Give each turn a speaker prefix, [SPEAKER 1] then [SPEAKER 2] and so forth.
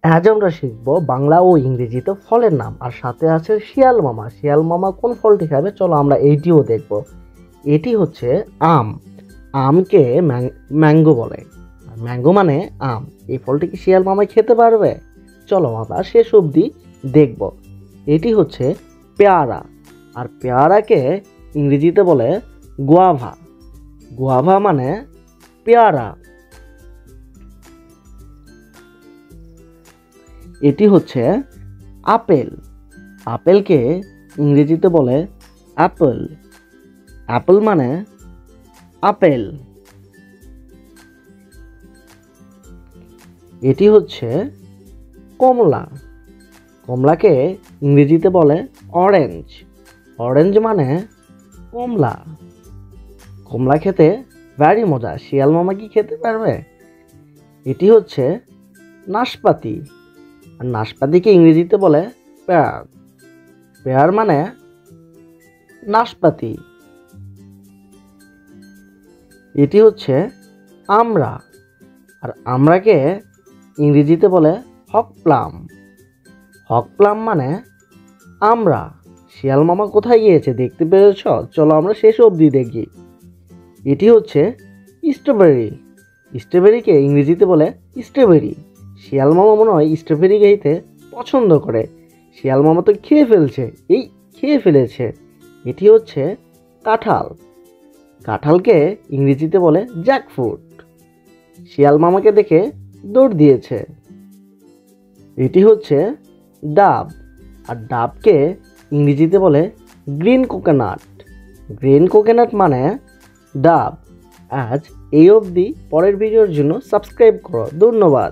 [SPEAKER 1] আজ আমরা শিখব বাংলা ও ইংরেজিতে ফলের নাম, আর সাথে আছে শিয়াল মামা। শিয়াল মামা কোন ফলটি খাবে, চলো আমরা এইটিও দেখব। এটি হচ্ছে আম। আমকে ম্যাঙ্গো বলে। ম্যাঙ্গো মানে আম। এই ফলটি কি শিয়াল মামা খেতে পারবে? চলো আমরা শেষ অবধি দেখব। এটি হচ্ছে পেয়ারা, আর পেয়ারাকে ইংরেজিতে বলে গুয়াভা। গুয়াভা মানে পেয়ারা। এটি হচ্ছে আপেল। আপেলকে ইংরেজিতে বলে অ্যাপল। অ্যাপল মানে আপেল। এটি হচ্ছে কমলা। কমলাকে ইংরেজিতে বলে অরেঞ্জ। অরেঞ্জ মানে কমলা। কমলা খেতে ভারী মজা, শিয়াল মামা কি খেতে পারবে? এটি হচ্ছে নাশপাতি, আর নাশপাতিকে ইংরেজিতে বলে পেয়ার। পেয়ার মানে নাশপাতি। এটি হচ্ছে আমড়া, আর আমড়াকে ইংরেজিতে বলে হক প্লাম। হক প্লাম মানে আমড়া। শিয়াল মামা কোথায় গিয়েছে দেখতে পেরেছ? চলো আমরা শেষ অবধি দেখি। এটি হচ্ছে স্ট্রবেরি। স্ট্রবেরিকে ইংরেজিতে বলে স্ট্রবেরি। শিয়াল মামা মনে হয় স্ট্রবেরি খেতে পছন্দ করে। শিয়াল মামা তো খেয়ে ফেলেছে। এটি হচ্ছে কাঁঠাল। কাঁঠালকে ইংরেজিতে বলে জ্যাকফ্রুট। শিয়াল মামাকে দেখে দৌড় দিয়েছে। এটি হচ্ছে ডাব, আর ডাবকে ইংরেজিতে বলে গ্রিন কোকোনাট। গ্রিন কোকোনাট মানে ডাব। আজ এই অবধি। পরের ভিডিওর জন্য সাবস্ক্রাইব করো। ধন্যবাদ।